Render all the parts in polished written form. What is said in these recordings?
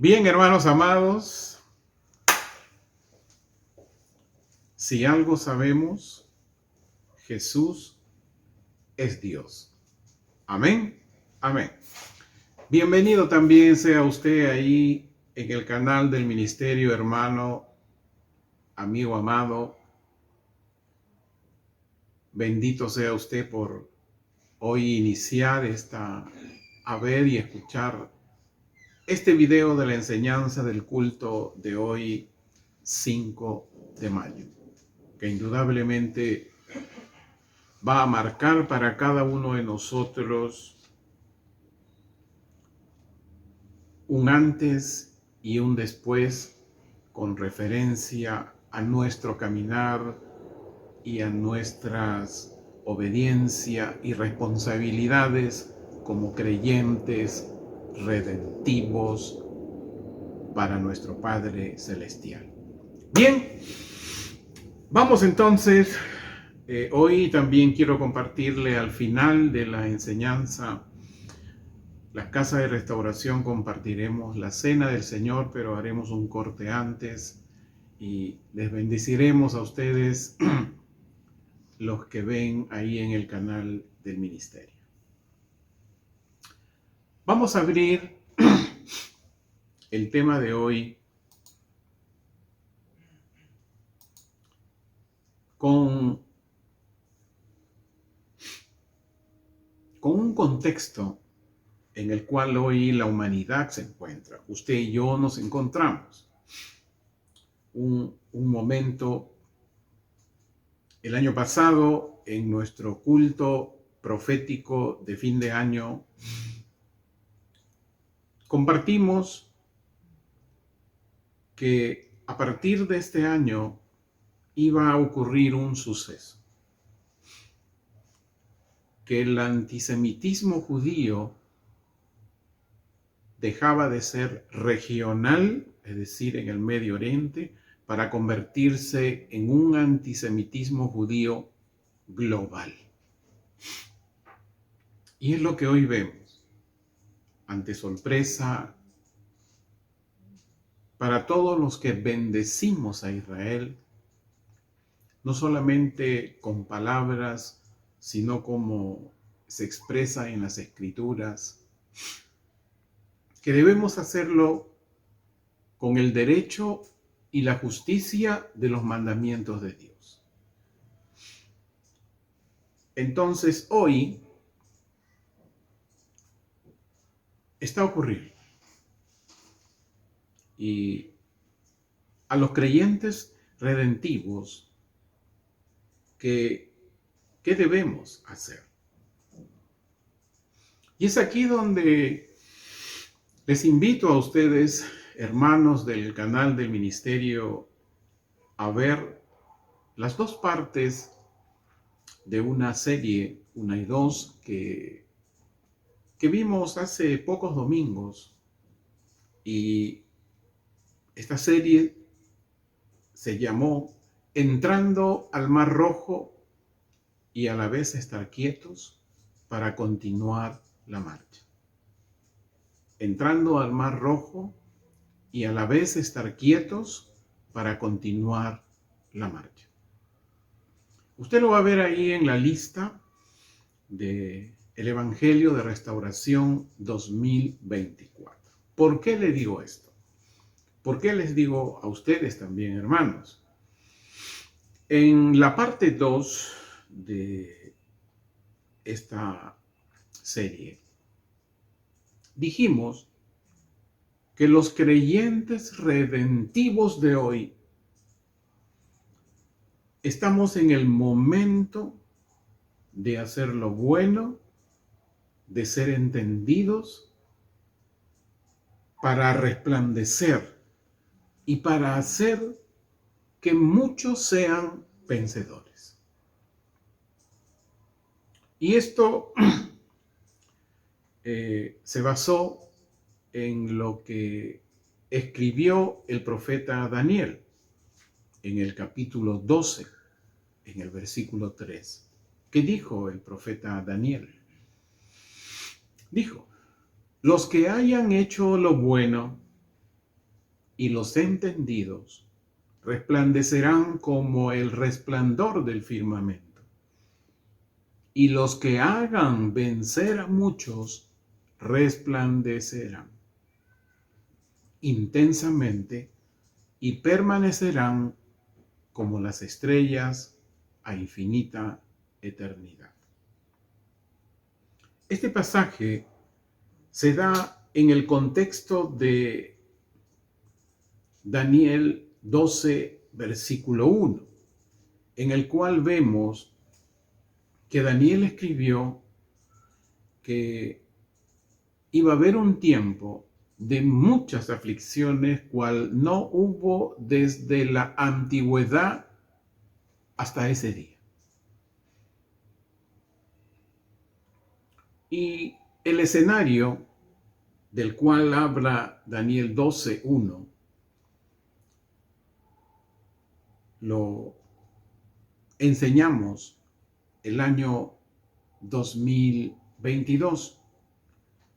Bien, hermanos amados, si algo sabemos, Jesús es Dios. Amén, amén. Bienvenido también sea usted ahí en el canal del ministerio, hermano, amigo amado. Bendito sea usted por hoy iniciar a ver y escuchar este video de la enseñanza del culto de hoy, 5 de mayo, que indudablemente va a marcar para cada uno de nosotros un antes y un después con referencia a nuestro caminar y a nuestras obediencia y responsabilidades como creyentes redentivos para nuestro Padre Celestial. Bien, vamos entonces. Hoy también quiero compartirle al final de la enseñanza la Casa de Restauración, compartiremos la Cena del Señor, pero haremos un corte antes y les bendeciremos a ustedes los que ven ahí en el canal del ministerio. Vamos a abrir el tema de hoy con un contexto en el cual hoy la humanidad se encuentra. Usted y yo nos encontramos. Un momento, el año pasado, en nuestro culto profético de fin de año, compartimos que a partir de este año iba a ocurrir un suceso, que el antisemitismo judío dejaba de ser regional, es decir, en el Medio Oriente, para convertirse en un antisemitismo judío global. Y es lo que hoy vemos, ante sorpresa para todos los que bendecimos a Israel, no solamente con palabras, sino como se expresa en las Escrituras, que debemos hacerlo con el derecho y la justicia de los mandamientos de Dios. Entonces, hoy está ocurriendo. Y a los creyentes redentivos, ¿qué debemos hacer? Y es aquí donde les invito a ustedes, hermanos del canal del ministerio, a ver las dos partes de una serie, 1 y 2, que vimos hace pocos domingos. Y esta serie se llamó Entrando al Mar Rojo y a la vez estar quietos para continuar la marcha. Entrando al Mar Rojo y a la vez estar quietos para continuar la marcha. Usted lo va a ver ahí en la lista del Evangelio de Restauración 2024. ¿Por qué le digo esto? ¿Por qué les digo a ustedes también, hermanos? En la parte 2 de esta serie, dijimos que los creyentes redentivos de hoy estamos en el momento de hacer lo bueno, de ser entendidos, para resplandecer y para hacer que muchos sean vencedores. Y esto se basó en lo que escribió el profeta Daniel en el capítulo 12, en el versículo 3. ¿Qué dijo el profeta Daniel? Dijo: los que hayan hecho lo bueno y los entendidos resplandecerán como el resplandor del firmamento. Y los que hagan vencer a muchos resplandecerán intensamente y permanecerán como las estrellas a infinita eternidad. Este pasaje se da en el contexto de Daniel 12, versículo 1, en el cual vemos que Daniel escribió que iba a haber un tiempo de muchas aflicciones, cual no hubo desde la antigüedad hasta ese día. Y el escenario del cual habla Daniel 12:1 lo enseñamos el año 2022,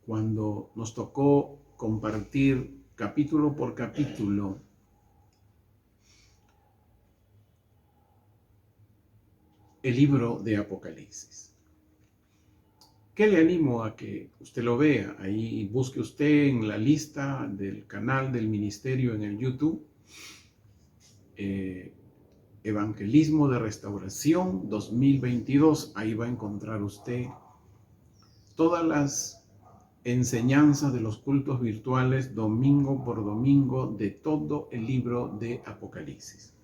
cuando nos tocó compartir capítulo por capítulo el libro de Apocalipsis. ¿Qué le animo a que usted lo vea? Ahí busque usted en la lista del canal del ministerio en el YouTube, Evangelismo de Restauración 2022. Ahí va a encontrar usted todas las enseñanzas de los cultos virtuales domingo por domingo de todo el libro de Apocalipsis.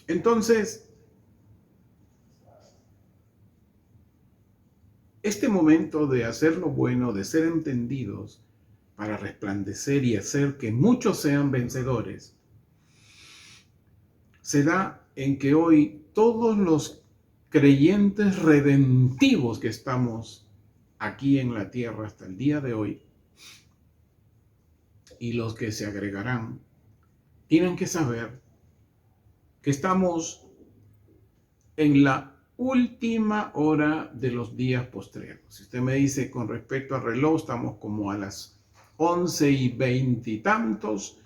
Entonces, este momento de hacer lo bueno, de ser entendidos para resplandecer y hacer que muchos sean vencedores, se da en que hoy todos los creyentes redentivos que estamos aquí en la tierra hasta el día de hoy y los que se agregarán, tienen que saber que estamos en la última hora de los días postreros. Si usted me dice con respecto al reloj, estamos como a las 11:20 y tantos,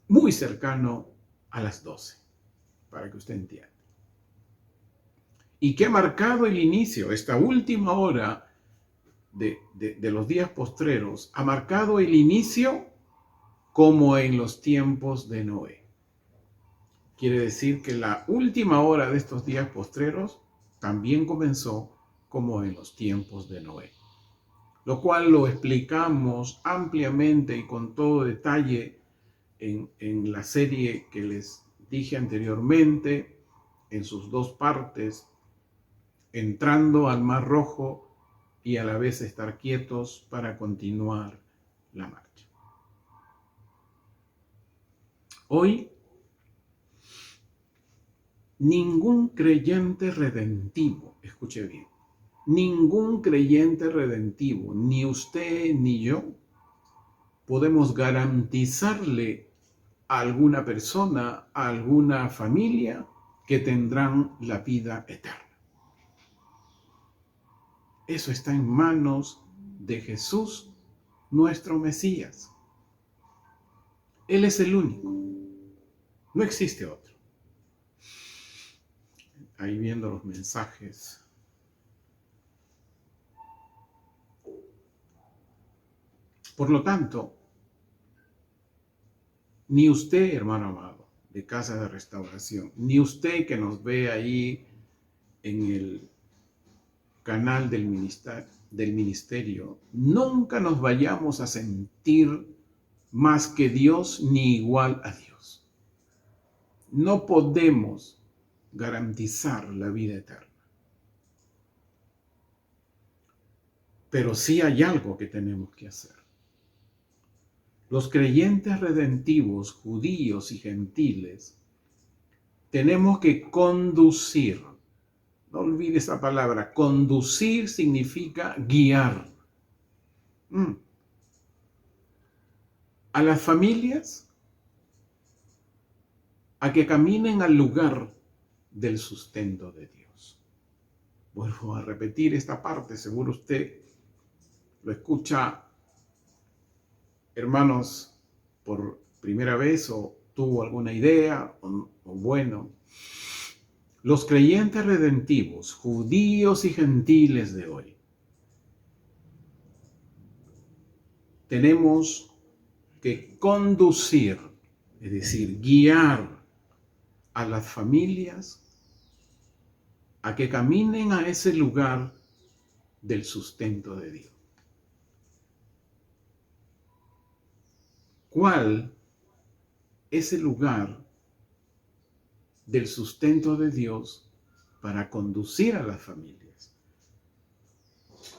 muy cercano a las 12, para que usted entienda. Y que ha marcado el inicio, esta última hora de los días postreros, ha marcado el inicio como en los tiempos de Noé. Quiere decir que la última hora de estos días postreros también comenzó como en los tiempos de Noé, lo cual lo explicamos ampliamente y con todo detalle en la serie que les dije anteriormente, en sus dos partes, entrando al Mar Rojo y a la vez estar quietos para continuar la marcha. Hoy, ningún creyente redentivo, escuche bien, ningún creyente redentivo, ni usted ni yo, podemos garantizarle a alguna persona, a alguna familia, que tendrán la vida eterna. Eso está en manos de Jesús, nuestro Mesías. Él es el único. No existe otro. Ahí viendo los mensajes. Por lo tanto, ni usted, hermano amado, de Casa de Restauración, ni usted que nos ve ahí en el canal del ministerio, nunca nos vayamos a sentir más que Dios ni igual a Dios. No podemos garantizar la vida eterna. Pero sí hay algo que tenemos que hacer. Los creyentes redentivos, judíos y gentiles, tenemos que conducir. No olvide esa palabra. Conducir significa guiar. A las familias a que caminen al lugar del sustento de Dios. Vuelvo a repetir esta parte, seguro usted lo escucha, hermanos, por primera vez o tuvo alguna idea, o bueno, los creyentes redentivos, judíos y gentiles de hoy, tenemos que conducir, es decir, guiar a las familias a que caminen a ese lugar del sustento de Dios. ¿Cuál es el lugar del sustento de Dios para conducir a las familias?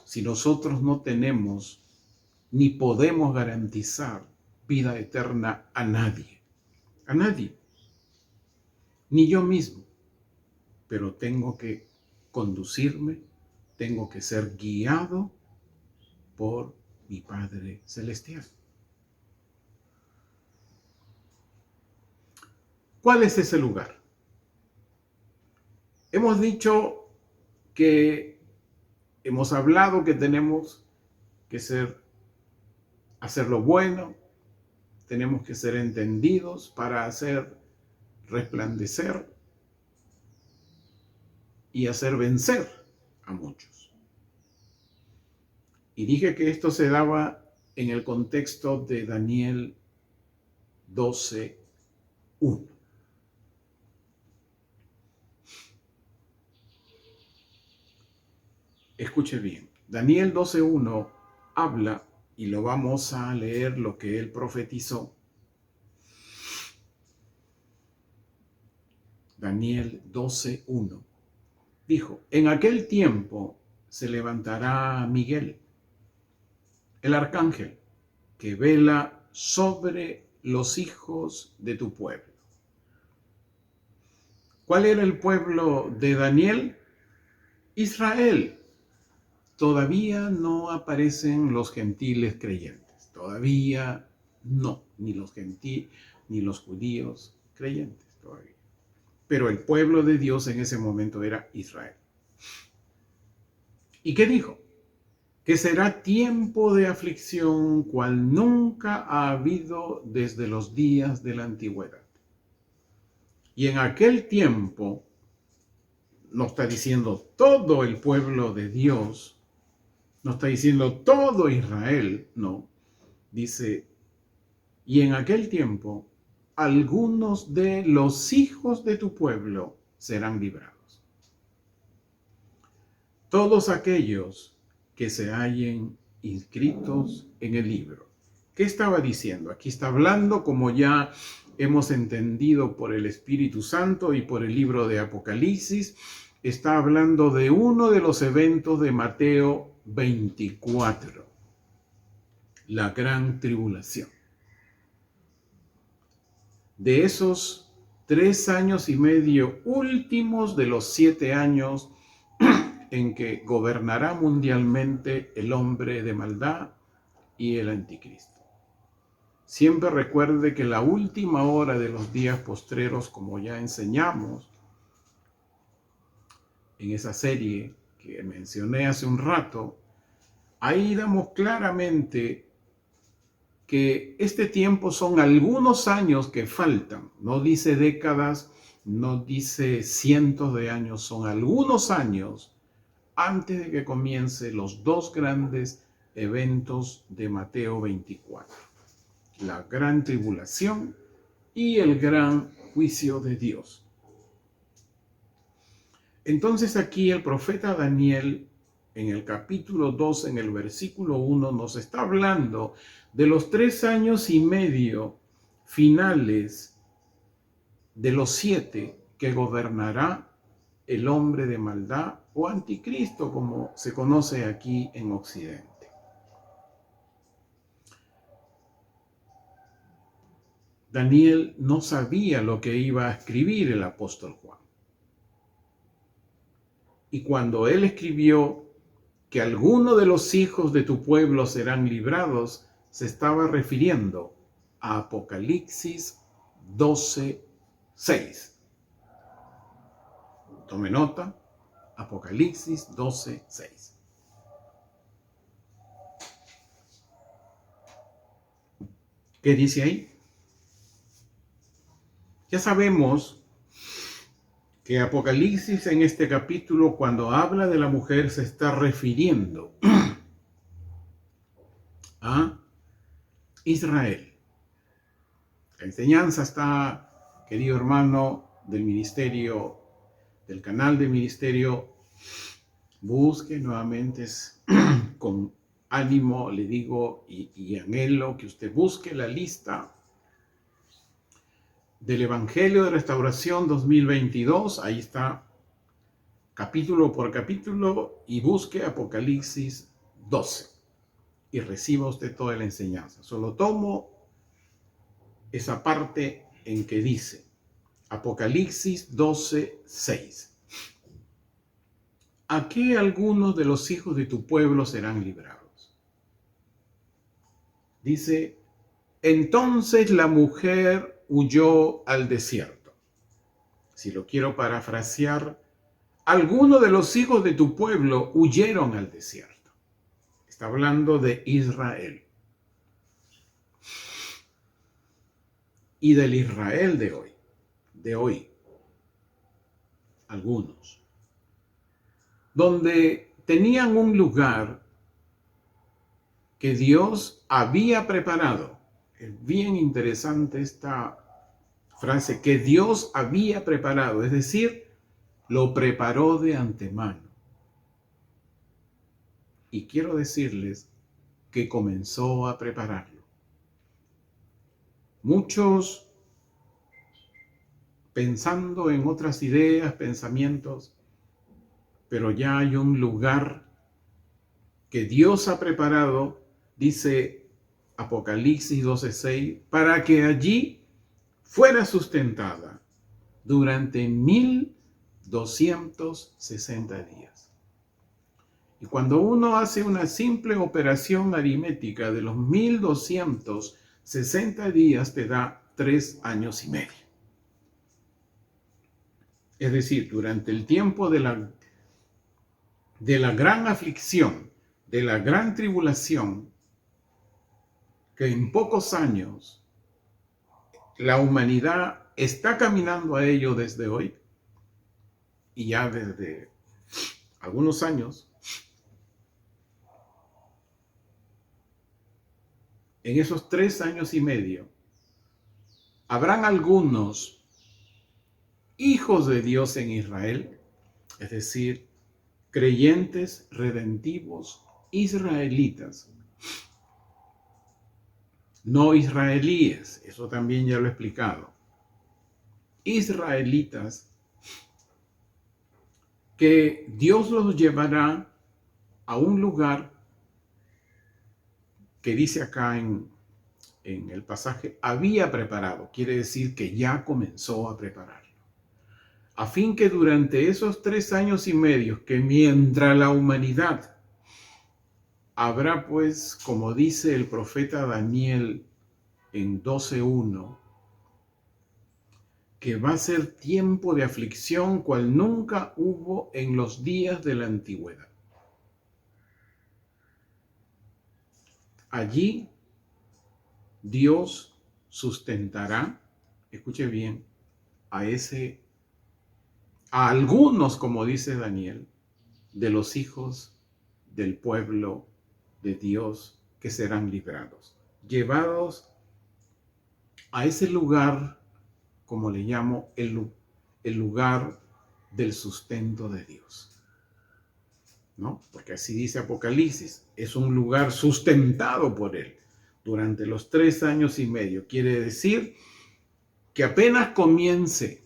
Si nosotros no tenemos ni podemos garantizar vida eterna a nadie, ni yo mismo, pero tengo que conducirme, tengo que ser guiado por mi Padre Celestial. ¿Cuál es ese lugar? Hemos dicho que hemos hablado que tenemos que hacer lo bueno, tenemos que ser entendidos para hacer resplandecer y hacer vencer a muchos. Y dije que esto se daba en el contexto de Daniel 12:1. Escuche bien, Daniel 12:1 habla, y lo vamos a leer lo que él profetizó. Daniel 12:1 dijo: en aquel tiempo se levantará Miguel, el arcángel, que vela sobre los hijos de tu pueblo. ¿Cuál era el pueblo de Daniel? Israel. Todavía no aparecen los gentiles creyentes. Todavía no, ni los judíos creyentes todavía. Pero el pueblo de Dios en ese momento era Israel. ¿Y qué dijo? Que será tiempo de aflicción cual nunca ha habido desde los días de la antigüedad. Y en aquel tiempo, no está diciendo todo el pueblo de Dios, no está diciendo todo Israel, no. Dice, y en aquel tiempo, algunos de los hijos de tu pueblo serán librados. Todos aquellos que se hallen inscritos en el libro. ¿Qué estaba diciendo? Aquí está hablando, como ya hemos entendido por el Espíritu Santo y por el libro de Apocalipsis, está hablando de uno de los eventos de Mateo 24, la gran tribulación. De esos 3 años y medio últimos de los 7 años en que gobernará mundialmente el hombre de maldad y el anticristo. Siempre recuerde que la última hora de los días postreros, como ya enseñamos en esa serie que mencioné hace un rato, ahí damos claramente que este tiempo son algunos años que faltan. No dice décadas, no dice cientos de años, son algunos años antes de que comience los 2 grandes eventos de Mateo 24. La gran tribulación y el gran juicio de Dios. Entonces aquí el profeta Daniel, en el capítulo 2, en el versículo 1, nos está hablando de los 3 años y medio finales de los 7 que gobernará el hombre de maldad o anticristo, como se conoce aquí en Occidente. Daniel no sabía lo que iba a escribir el apóstol Juan. Y cuando él escribió que algunos de los hijos de tu pueblo serán librados, se estaba refiriendo a Apocalipsis 12:6. Tome nota, Apocalipsis 12:6. ¿Qué dice ahí? Ya sabemos que Apocalipsis en este capítulo, cuando habla de la mujer, se está refiriendo a Israel. La enseñanza está, querido hermano del ministerio, del canal de ministerio, busque nuevamente con ánimo, le digo, y anhelo que usted busque la lista del Evangelio de Restauración 2022. Ahí está, capítulo por capítulo, y busque Apocalipsis 12 y reciba usted toda la enseñanza. Solo tomo esa parte en que dice Apocalipsis 12:6. ¿A qué algunos de los hijos de tu pueblo serán librados? Dice, entonces la mujer huyó al desierto. Si lo quiero parafrasear, algunos de los hijos de tu pueblo huyeron al desierto. Está hablando de Israel. Y del Israel de hoy, algunos, donde tenían un lugar que Dios había preparado. Es bien interesante esta frase, que Dios había preparado, es decir, lo preparó de antemano. Y quiero decirles que comenzó a prepararlo. Muchos, pensando en otras ideas, pensamientos, pero ya hay un lugar que Dios ha preparado, dice Apocalipsis 12:6, para que allí fuera sustentada durante 1260 días. Y cuando uno hace una simple operación aritmética de los 1260 días, te da 3 años y medio. Es decir, durante el tiempo de la gran aflicción, de la gran tribulación, que en pocos años la humanidad está caminando a ello desde hoy, y ya desde algunos años, en esos 3 años y medio, habrán algunos hijos de Dios en Israel, es decir, creyentes redentivos israelitas, no israelíes, eso también ya lo he explicado, israelitas, que Dios los llevará a un lugar que dice acá en el pasaje, había preparado, quiere decir que ya comenzó a prepararlo, a fin que durante esos 3 años y medio, que mientras la humanidad habrá, pues, como dice el profeta Daniel en 12:1, que va a ser tiempo de aflicción cual nunca hubo en los días de la antigüedad. Allí Dios sustentará, escuche bien, a algunos, como dice Daniel, de los hijos del pueblo de Dios que serán librados, llevados a ese lugar, como le llamo, el lugar del sustento de Dios, ¿no? Porque así dice Apocalipsis, es un lugar sustentado por Él durante los 3 años y medio. Quiere decir que apenas comience,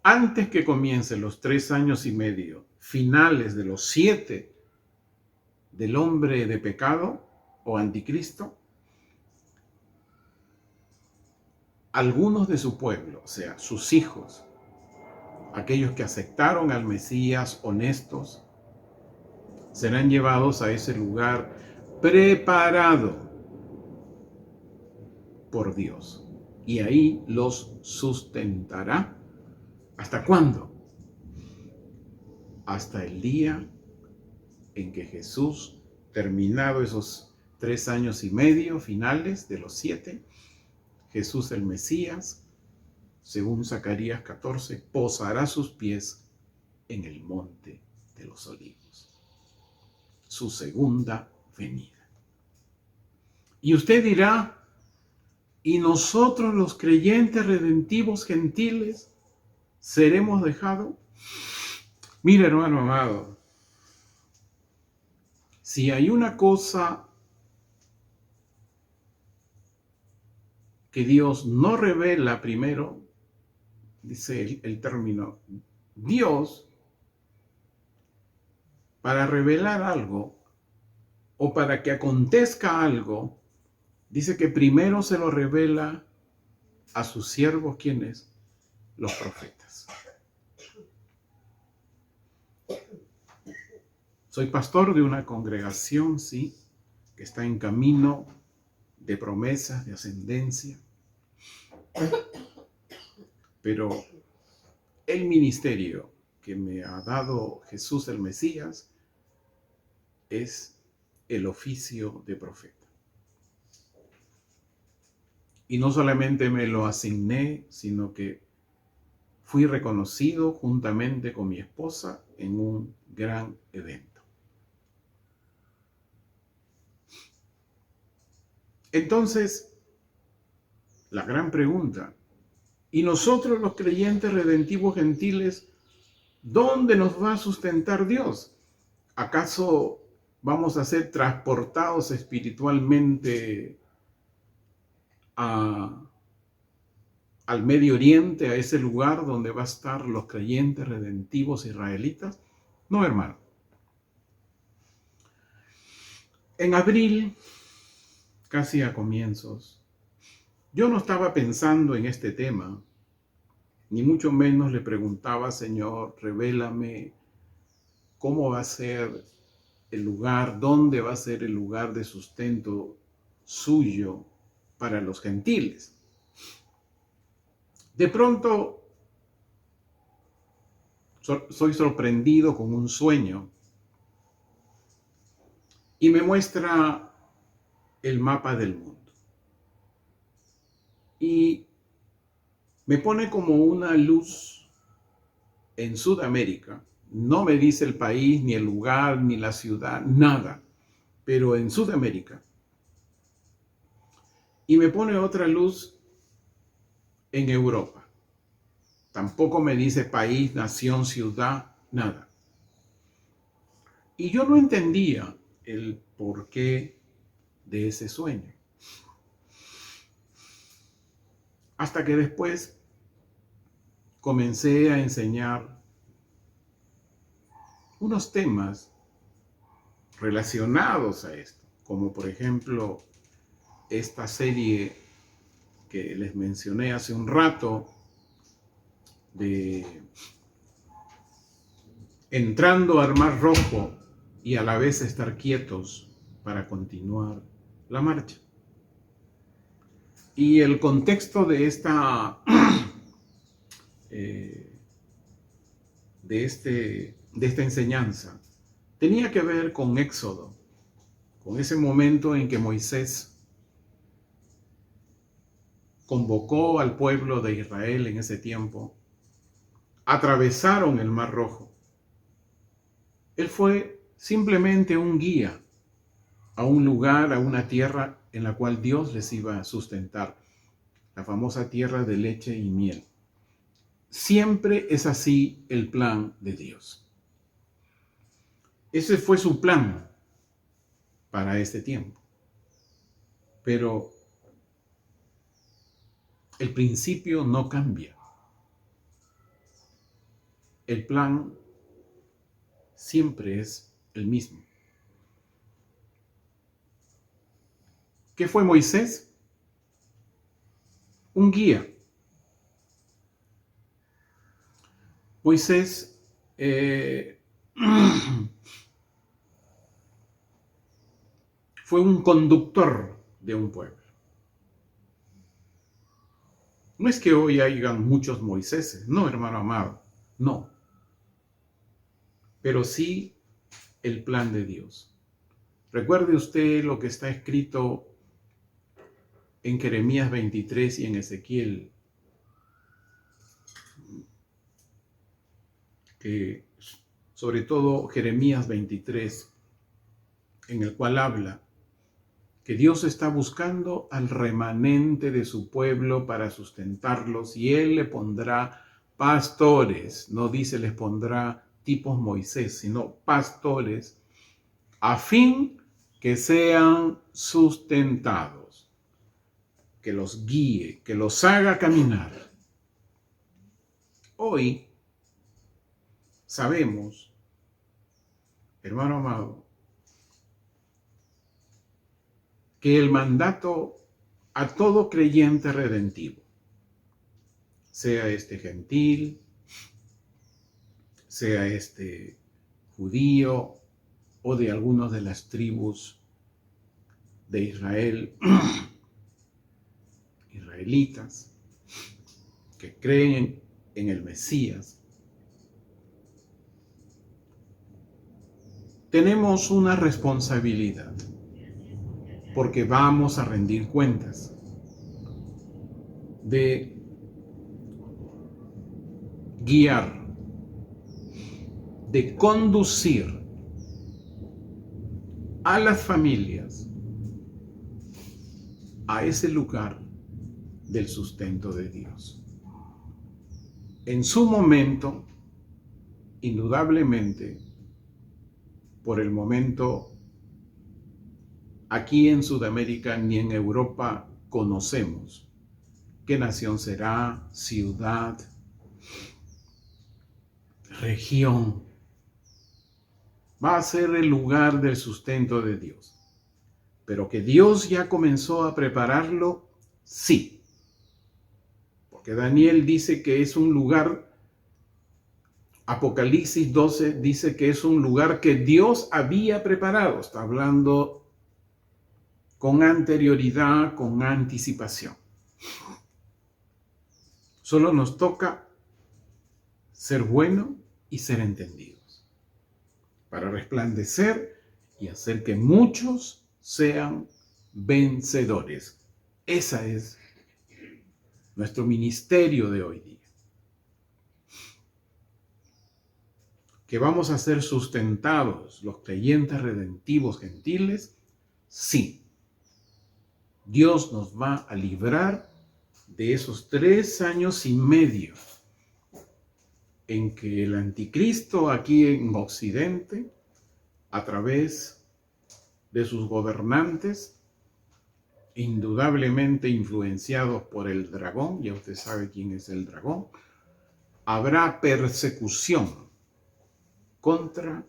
antes que comiencen los 3 años y medio, finales de los 7 del hombre de pecado o anticristo, algunos de su pueblo, o sea, sus hijos, aquellos que aceptaron al Mesías honestos, serán llevados a ese lugar preparado por Dios. Y ahí los sustentará. ¿Hasta cuándo? Hasta el día en que Jesús, terminado esos 3 años y medio finales de los 7, Jesús el Mesías, según Zacarías 14, posará sus pies en el monte de los olivos. Su segunda venida. Y usted dirá, ¿y nosotros los creyentes redentivos gentiles seremos dejados? Mira, hermano amado, si hay una cosa que Dios no revela primero, dice el término, Dios, para revelar algo o para que acontezca algo, dice que primero se lo revela a sus siervos, ¿quiénes? Los profetas. Soy pastor de una congregación, sí, que está en camino de promesas, de ascendencia. Pero el ministerio que me ha dado Jesús el Mesías es el oficio de profeta. Y no solamente me lo asigné, sino que fui reconocido juntamente con mi esposa en un gran evento. Entonces, la gran pregunta, ¿y nosotros los creyentes redentivos gentiles, dónde nos va a sustentar Dios? ¿Acaso vamos a ser transportados espiritualmente al Medio Oriente, a ese lugar donde va a estar los creyentes redentivos israelitas? No, hermano. En abril, casi a comienzos, yo no estaba pensando en este tema, ni mucho menos le preguntaba, Señor, revélame cómo va a ser el lugar, dónde va a ser el lugar de sustento suyo para los gentiles. De pronto, soy sorprendido con un sueño y me muestra el mapa del mundo. Y me pone como una luz en Sudamérica. No me dice el país, ni el lugar, ni la ciudad, nada. Pero en Sudamérica. Y me pone otra luz en Europa. Tampoco me dice país, nación, ciudad, nada. Y yo no entendía el porqué de ese sueño. Hasta que después comencé a enseñar unos temas relacionados a esto, como por ejemplo esta serie que les mencioné hace un rato de entrando al Mar Rojo y a la vez estar quietos para continuar la marcha. Y el contexto de esta de esta enseñanza tenía que ver con Éxodo, con ese momento en que Moisés convocó al pueblo de Israel en ese tiempo, atravesaron el Mar Rojo. Él fue simplemente un guía a un lugar, a una tierra en la cual Dios les iba a sustentar, la famosa tierra de leche y miel. Siempre es así el plan de Dios. Ese fue su plan para este tiempo. Pero el principio no cambia. El plan siempre es el mismo. ¿Qué fue Moisés? Un guía. Moisés fue un conductor de un pueblo. No es que hoy hayan muchos Moiséses, no, hermano amado, no. Pero sí el plan de Dios. Recuerde usted lo que está escrito en Jeremías 23 y en Ezequiel sobre todo Jeremías 23, en el cual habla que Dios está buscando al remanente de su pueblo para sustentarlos y Él le pondrá pastores, no dice les pondrá tipos Moisés, sino pastores, a fin que sean sustentados, que los guíe, que los haga caminar. Hoy sabemos, hermano amado, que el mandato a todo creyente redentivo, sea este gentil, sea este judío o de algunas de las tribus de Israel, israelitas, que creen en el Mesías, tenemos una responsabilidad, porque vamos a rendir cuentas de guiar, de conducir a las familias a ese lugar del sustento de Dios. En su momento, indudablemente, por el momento, aquí en Sudamérica ni en Europa conocemos qué nación será, ciudad, región. Va a ser el lugar del sustento de Dios. Pero que Dios ya comenzó a prepararlo, sí. Porque Daniel dice que es un lugar, Apocalipsis 12 dice que es un lugar que Dios había preparado. Está hablando con anterioridad, con anticipación. Solo nos toca ser buenos y ser entendidos, para resplandecer y hacer que muchos sean vencedores. Esa es nuestro ministerio de hoy día. ¿Que vamos a ser sustentados los creyentes redentivos gentiles? Sí. Dios nos va a librar de esos 3 años y medio en que el anticristo aquí en Occidente, a través de sus gobernantes, indudablemente influenciados por el dragón, ya usted sabe quién es el dragón, habrá persecución contra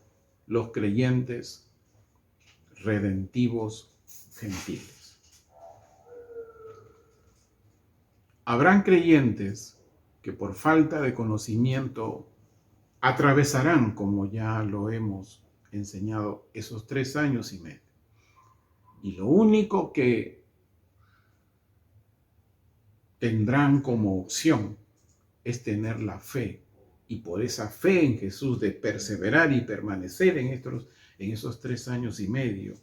los creyentes redentivos gentiles. Habrán creyentes que por falta de conocimiento atravesarán, como ya lo hemos enseñado, esos 3 años y medio. Y lo único que tendrán como opción es tener la fe, y por esa fe en Jesús de perseverar y permanecer en esos 3 años y medio.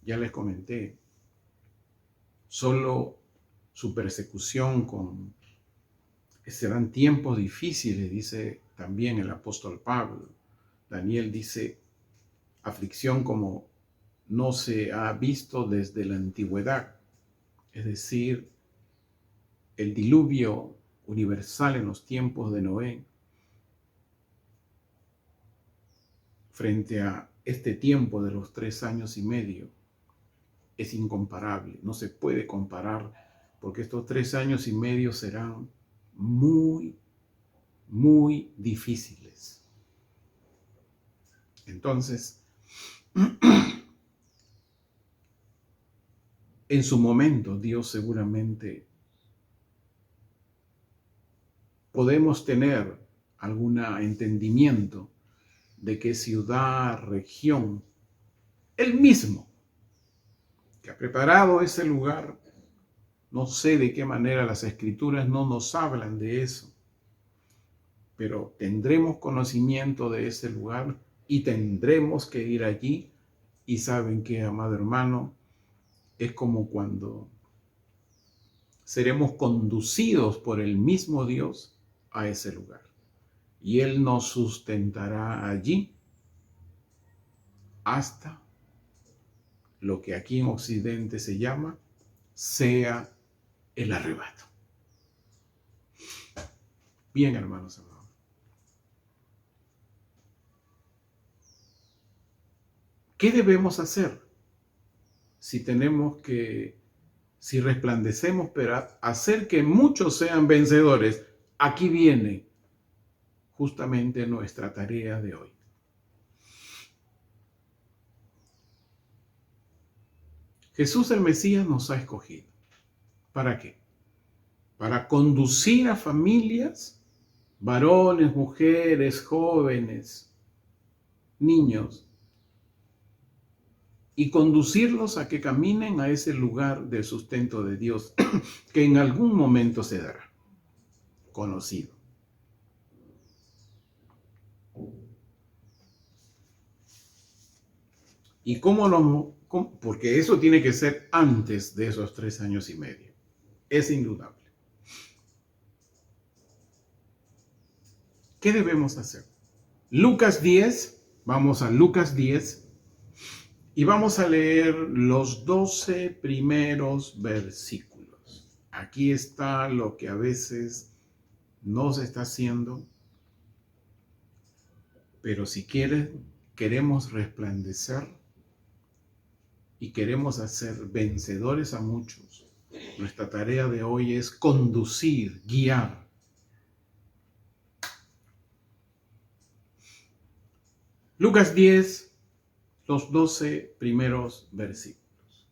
Ya les comenté, solo su persecución serán tiempos difíciles, dice también el apóstol Pablo. Daniel dice, aflicción como no se ha visto desde la antigüedad, es decir, el diluvio universal en los tiempos de Noé, frente a este tiempo de los 3 años y medio, es incomparable, no se puede comparar, porque estos 3 años y medio serán muy, muy difíciles. Entonces, en su momento, Dios seguramente podemos tener algún entendimiento de qué ciudad, región, Él mismo, que ha preparado ese lugar. No sé de qué manera las Escrituras no nos hablan de eso, pero tendremos conocimiento de ese lugar y tendremos que ir allí. Y saben que, amado hermano, es como cuando seremos conducidos por el mismo Dios a ese lugar. Y Él nos sustentará allí hasta lo que aquí en Occidente se llama sea el arrebato. Bien, hermanos amados. ¿Qué debemos hacer si resplandecemos para hacer que muchos sean vencedores? Aquí viene justamente nuestra tarea de hoy. Jesús el Mesías nos ha escogido. ¿Para qué? Para conducir a familias, varones, mujeres, jóvenes, niños, y conducirlos a que caminen a ese lugar del sustento de Dios que en algún momento se dará, conocido. ¿Y porque eso tiene que ser antes de esos 3 años y medio. Es indudable. ¿Qué debemos hacer? Lucas 10, vamos a Lucas 10 y vamos a leer los 12 primeros versículos. Aquí está lo que a veces no se está haciendo, pero si queremos resplandecer y queremos hacer vencedores a muchos, nuestra tarea de hoy es conducir, guiar. Lucas 10, los 12 primeros versículos.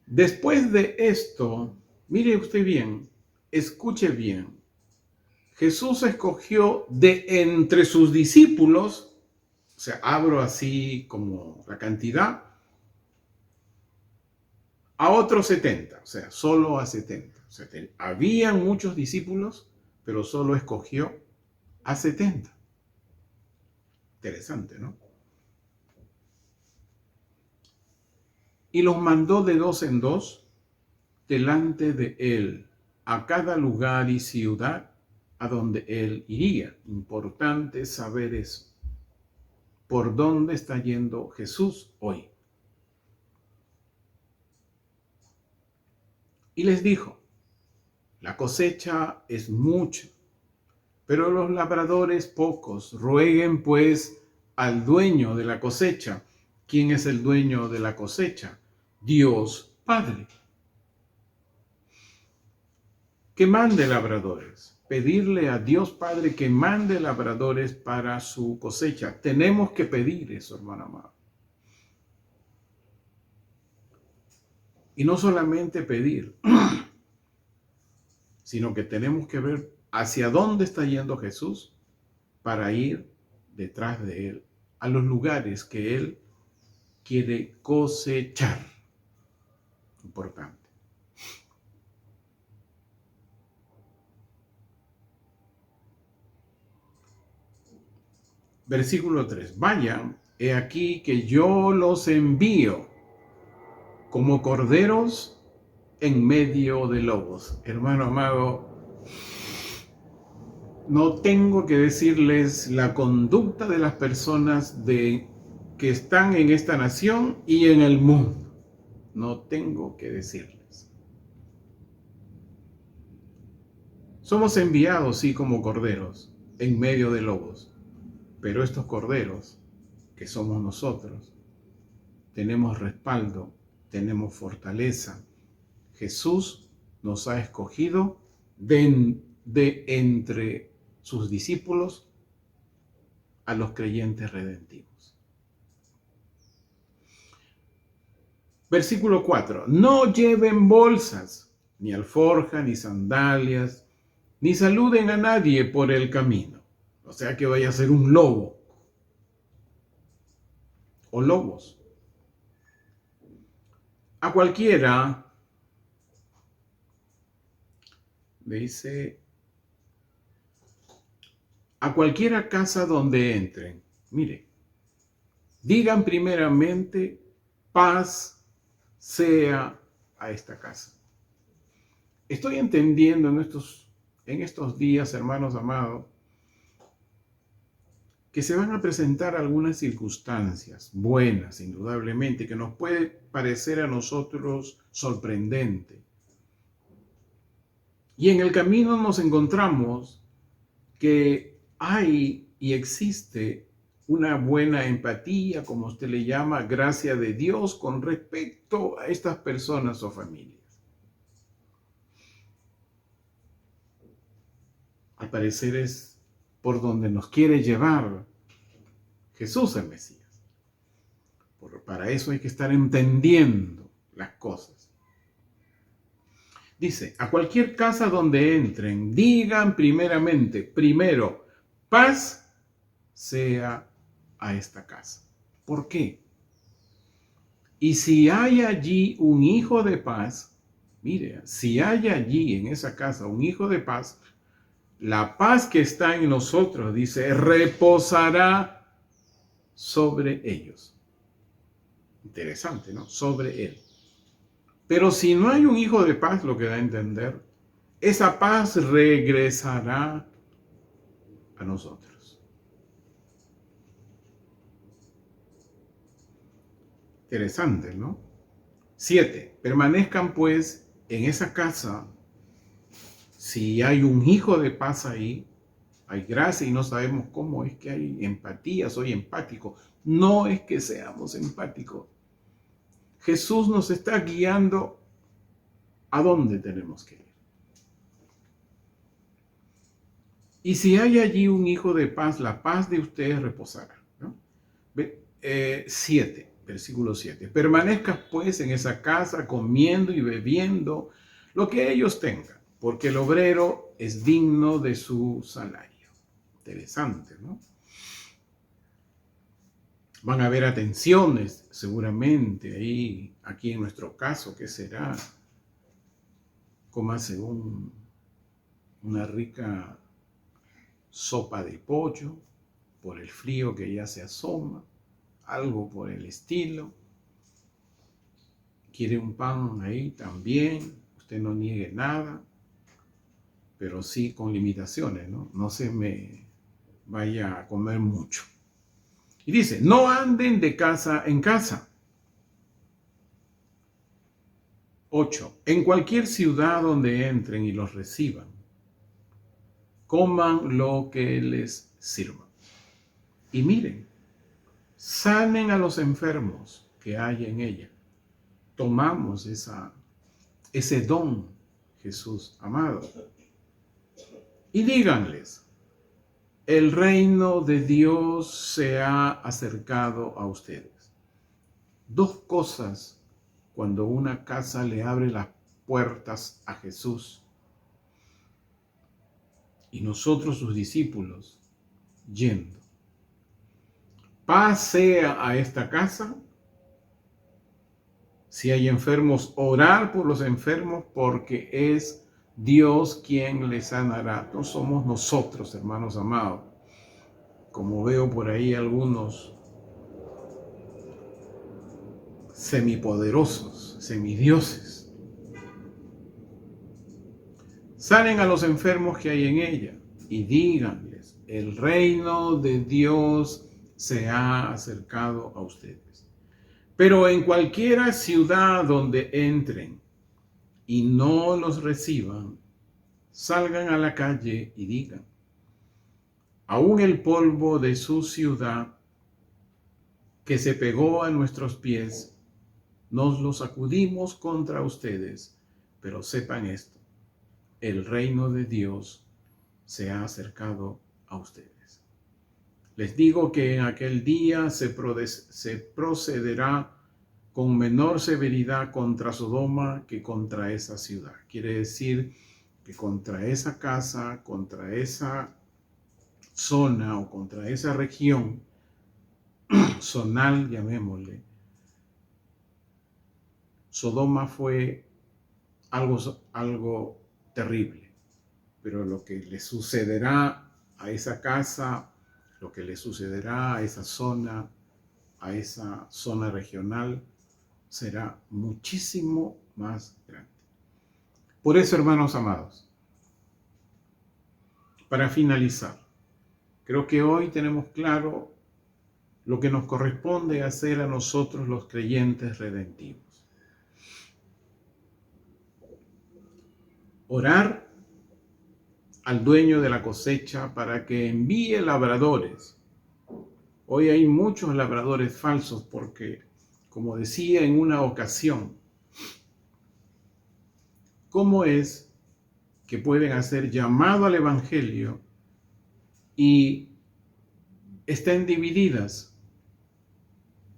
Después de esto, mire usted bien, escuche bien. Jesús escogió de entre sus discípulos, o sea, abro así como la cantidad, a otros 70, o sea, solo a 70. O sea, habían muchos discípulos, pero solo escogió a 70. Interesante, ¿no? Y los mandó de 2 en 2 delante de él a cada lugar y ciudad a donde él iría. Importante saber eso. ¿Por dónde está yendo Jesús hoy? Y les dijo, la cosecha es mucha, pero los labradores pocos. Rueguen pues al dueño de la cosecha. ¿Quién es el dueño de la cosecha? Dios Padre. Que mande labradores. Pedirle a Dios Padre que mande labradores para su cosecha. Tenemos que pedir eso, hermano amado. Y no solamente pedir, sino que tenemos que ver hacia dónde está yendo Jesús para ir detrás de él, a los lugares que él quiere cosechar. Importante. Versículo 3. Vayan, he aquí que yo los envío como corderos en medio de lobos. Hermano amado, no tengo que decirles la conducta de las personas que están en esta nación y en el mundo. No tengo que decirles. Somos enviados, sí, como corderos en medio de lobos. Pero estos corderos, que somos nosotros, tenemos respaldo, tenemos fortaleza. Jesús nos ha escogido de entre sus discípulos a los creyentes redentivos. Versículo 4. No lleven bolsas, ni alforja, ni sandalias, ni saluden a nadie por el camino. O sea que vaya a ser un lobo o lobos. A cualquiera, dice, a cualquiera casa donde entren, mire, digan primeramente, paz sea a esta casa. Estoy entendiendo en estos en estos días, hermanos amados, que se van a presentar algunas circunstancias buenas, indudablemente, que nos puede parecer a nosotros sorprendente. Y en el camino nos encontramos que hay y existe una buena empatía, como usted le llama, gracia de Dios con respecto a estas personas o familias. Al parecer es por donde nos quiere llevar Jesús el Mesías. Para eso hay que estar entendiendo las cosas. Dice, a cualquier casa donde entren, digan primero, paz sea a esta casa. ¿Por qué? Y si hay allí un hijo de paz, mire, si hay allí en esa casa un hijo de paz, la paz que está en nosotros, dice, reposará sobre ellos. Interesante, ¿no? Sobre él. Pero si no hay un hijo de paz, lo que da a entender, esa paz regresará a nosotros. Interesante, ¿no? 7. Permanezcan pues en esa casa. Si hay un hijo de paz ahí, hay gracia y no sabemos cómo es que hay empatía, soy empático. No es que seamos empáticos. Jesús nos está guiando a dónde tenemos que ir. Y si hay allí un hijo de paz, la paz de ustedes reposará. ¿No? 7, versículo 7. Permanezcas pues en esa casa comiendo y bebiendo lo que ellos tengan, porque el obrero es digno de su salario. Interesante, ¿no? Van a haber atenciones, seguramente, ahí, aquí en nuestro caso, ¿qué será? Cómase una rica sopa de pollo, por el frío que ya se asoma, algo por el estilo. Quiere un pan ahí también, usted no niegue nada, pero sí con limitaciones, ¿no? No se me vaya a comer mucho. Y dice, no anden de casa en casa. 8. En cualquier ciudad donde entren y los reciban, coman lo que les sirva. Y miren, sanen a los enfermos que hay en ella. Tomamos ese don, Jesús amado. Y díganles, el reino de Dios se ha acercado a ustedes. Dos cosas cuando una casa le abre las puertas a Jesús y nosotros sus discípulos yendo. Paz sea a esta casa. Si hay enfermos, orar por los enfermos porque es Dios quien les sanará. No somos nosotros, hermanos amados. Como veo por ahí algunos semipoderosos, semidioses. Sanen a los enfermos que hay en ella y díganles, el reino de Dios se ha acercado a ustedes. Pero en cualquiera ciudad donde entren y no los reciban, salgan a la calle y digan, aún el polvo de su ciudad que se pegó a nuestros pies, nos lo sacudimos contra ustedes, pero sepan esto, el reino de Dios se ha acercado a ustedes. Les digo que en aquel día se procederá con menor severidad contra Sodoma que contra esa ciudad. Quiere decir que contra esa casa, contra esa zona o contra esa región zonal, llamémosle, Sodoma fue algo terrible, pero lo que le sucederá a esa casa, lo que le sucederá a esa zona regional, será muchísimo más grande. Por eso, hermanos amados, Para finalizar, creo que hoy tenemos claro lo que nos corresponde hacer a nosotros los creyentes redentivos. Orar al dueño de la cosecha para que envíe labradores. Hoy hay muchos labradores falsos porque, como decía en una ocasión, ¿cómo es que pueden hacer llamado al Evangelio y estén divididas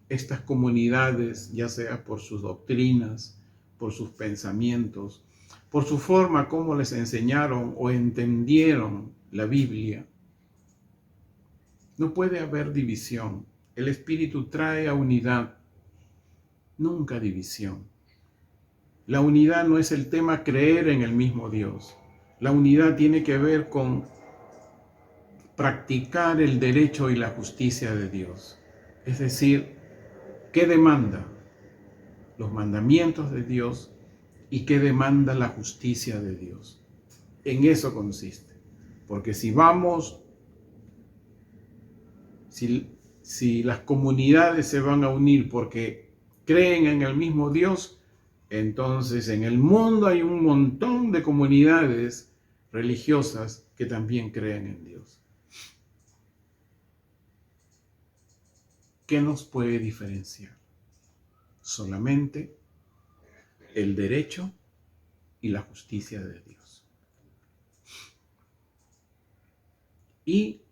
estas comunidades, ya sea por sus doctrinas, por sus pensamientos, por su forma como les enseñaron o entendieron la Biblia? No puede haber división. El Espíritu trae a unidad, nunca división. La unidad no es el tema creer en el mismo Dios. La unidad tiene que ver con practicar el derecho y la justicia de Dios. Es decir, ¿qué demanda los mandamientos de Dios y qué demanda la justicia de Dios? En eso consiste. Porque si las comunidades se van a unir porque creen en el mismo Dios, entonces en el mundo hay un montón de comunidades religiosas que también creen en Dios. ¿Qué nos puede diferenciar? Solamente el derecho y la justicia de Dios. Y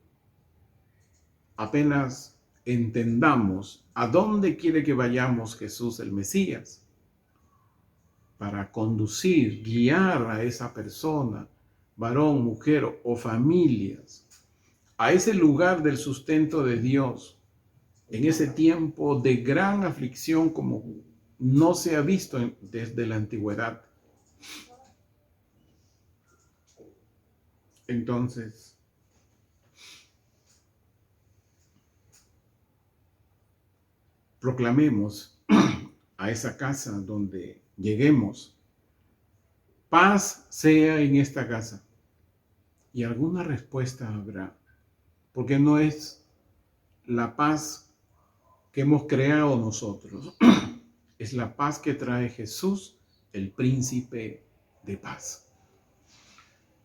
apenas entendamos a dónde quiere que vayamos Jesús el Mesías, para conducir, guiar a esa persona, varón, mujer o familias, a ese lugar del sustento de Dios, en ese tiempo de gran aflicción como no se ha visto desde la antigüedad. Entonces, proclamemos a esa casa donde lleguemos: paz sea en esta casa. Y alguna respuesta habrá, porque no es la paz que hemos creado nosotros, es la paz que trae Jesús, el príncipe de paz.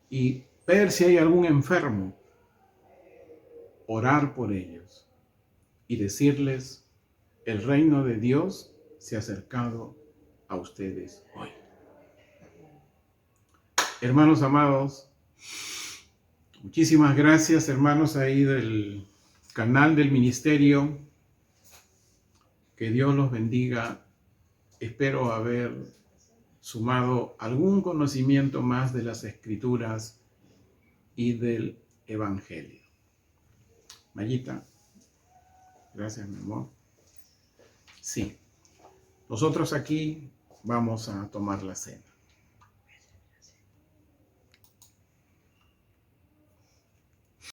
Y ver si hay algún enfermo, orar por ellos y decirles: el reino de Dios se ha acercado a ustedes hoy. Hermanos amados, muchísimas gracias, hermanos ahí del canal del ministerio. Que Dios los bendiga. Espero haber sumado algún conocimiento más de las Escrituras y del Evangelio. Mayita, gracias, mi amor. Sí, nosotros aquí vamos a tomar la cena.